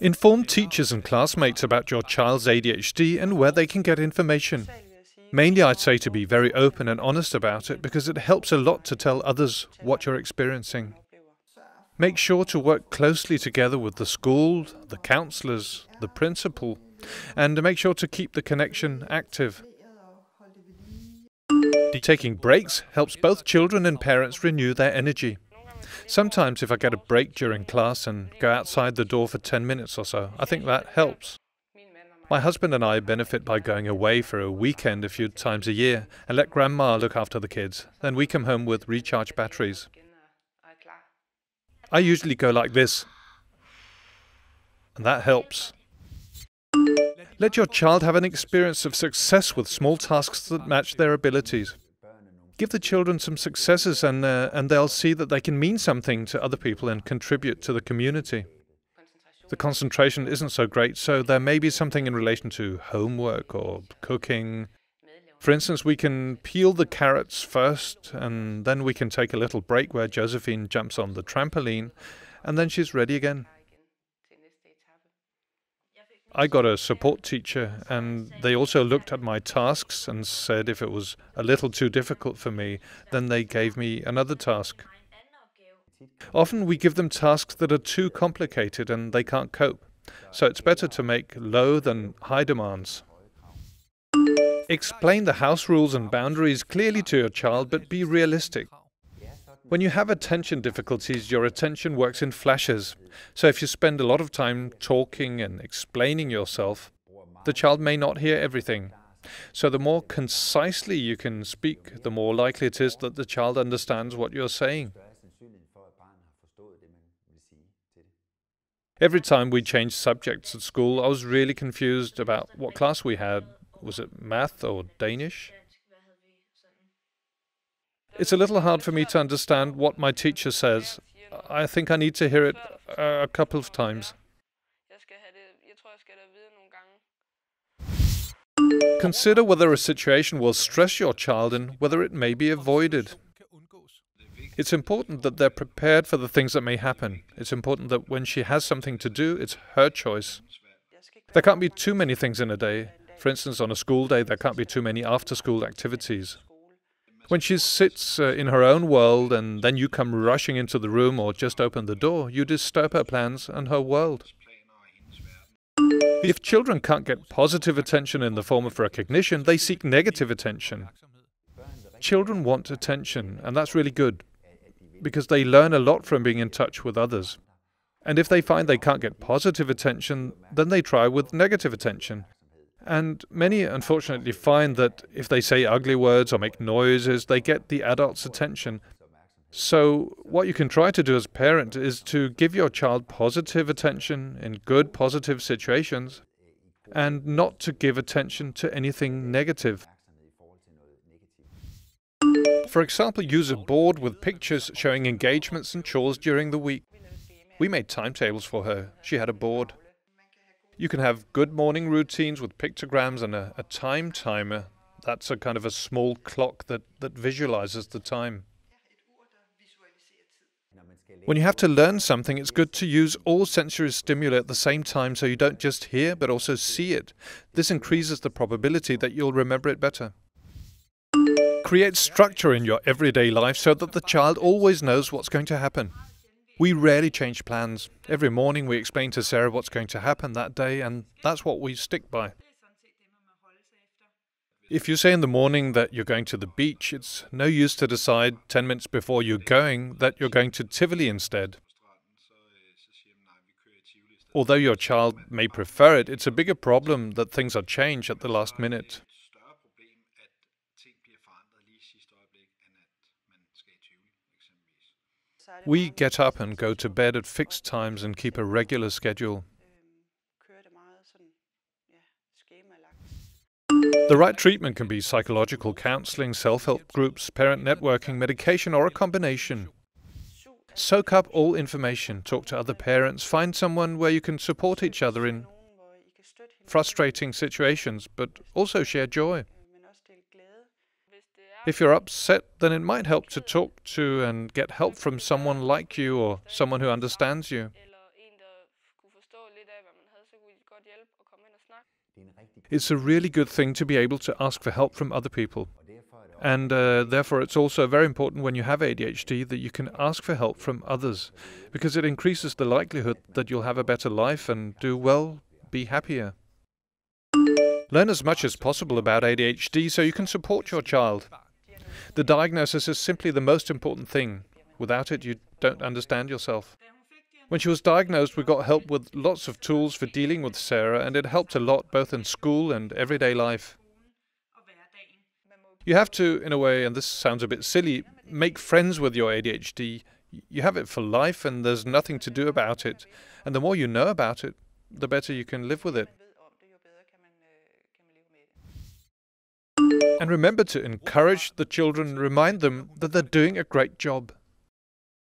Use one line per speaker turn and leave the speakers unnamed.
Inform teachers and classmates about your child's ADHD and where they can get information. Mainly I'd say to be very open and honest about it, because it helps a lot to tell others what you're experiencing. Make sure to work closely together with the school, the counselors, the principal, and make sure to keep the connection active. Taking breaks helps both children and parents renew their energy. Sometimes if I get a break during class and go outside the door for 10 minutes or so, I think that helps. My husband and I benefit by going away for a weekend a few times a year and let grandma look after the kids. Then we come home with recharged batteries. I usually go like this, and that helps. Let your child have an experience of success with small tasks that match their abilities. Give the children some successes and they'll see that they can mean something to other people and contribute to the community. The concentration isn't so great, so there may be something in relation to homework or cooking. For instance, we can peel the carrots first, and then we can take a little break where Josephine jumps on the trampoline, and then she's ready again. I got a support teacher, and they also looked at my tasks and said if it was a little too difficult for me, then they gave me another task. Often we give them tasks that are too complicated and they can't cope, so it's better to make low than high demands. Explain the house rules and boundaries clearly to your child, but be realistic. When you have attention difficulties, your attention works in flashes. So if you spend a lot of time talking and explaining yourself, the child may not hear everything. So the more concisely you can speak, the more likely it is that the child understands what you're saying. Every time we changed subjects at school, I was really confused about what class we had. Was it math or Danish? It's a little hard for me to understand what my teacher says. I think I need to hear it a couple of times. Consider whether a situation will stress your child and whether it may be avoided. It's important that they're prepared for the things that may happen. It's important that when she has something to do, it's her choice. There can't be too many things in a day. For instance, on a school day, there can't be too many after-school activities. When she sits in her own world and then you come rushing into the room or just open the door, you disturb her plans and her world. If children can't get positive attention in the form of recognition, they seek negative attention. Children want attention, and that's really good, because they learn a lot from being in touch with others. And if they find they can't get positive attention, then they try with negative attention. And many, unfortunately, find that if they say ugly words or make noises, they get the adult's attention. So what you can try to do as a parent is to give your child positive attention in good, positive situations, and not to give attention to anything negative. For example, use a board with pictures showing engagements and chores during the week. We made timetables for her. She had a board. You can have good morning routines with pictograms and a time timer. That's a kind of a small clock that visualizes the time. When you have to learn something, it's good to use all sensory stimuli at the same time so you don't just hear but also see it. This increases the probability that you'll remember it better. Create structure in your everyday life so that the child always knows what's going to happen. We rarely change plans. Every morning we explain to Sarah what's going to happen that day, and that's what we stick by. If you say in the morning that you're going to the beach, it's no use to decide 10 minutes before you're going that you're going to Tivoli instead. Although your child may prefer it, it's a bigger problem that things are changed at the last minute. We get up and go to bed at fixed times and keep a regular schedule. The right treatment can be psychological counseling, self-help groups, parent networking, medication, or a combination. Soak up all information, talk to other parents, find someone where you can support each other in frustrating situations, but also share joy. If you're upset, then it might help to talk to and get help from someone like you or someone who understands you. It's a really good thing to be able to ask for help from other people. And therefore, it's also very important when you have ADHD that you can ask for help from others, because it increases the likelihood that you'll have a better life and do well, be happier. Learn as much as possible about ADHD so you can support your child. The diagnosis is simply the most important thing. Without it, you don't understand yourself. When she was diagnosed, we got help with lots of tools for dealing with Sarah, and it helped a lot both in school and everyday life. You have to, in a way, and this sounds a bit silly, make friends with your ADHD. You have it for life and there's nothing to do about it. And the more you know about it, the better you can live with it. And remember to encourage the children, remind them that they're doing a great job.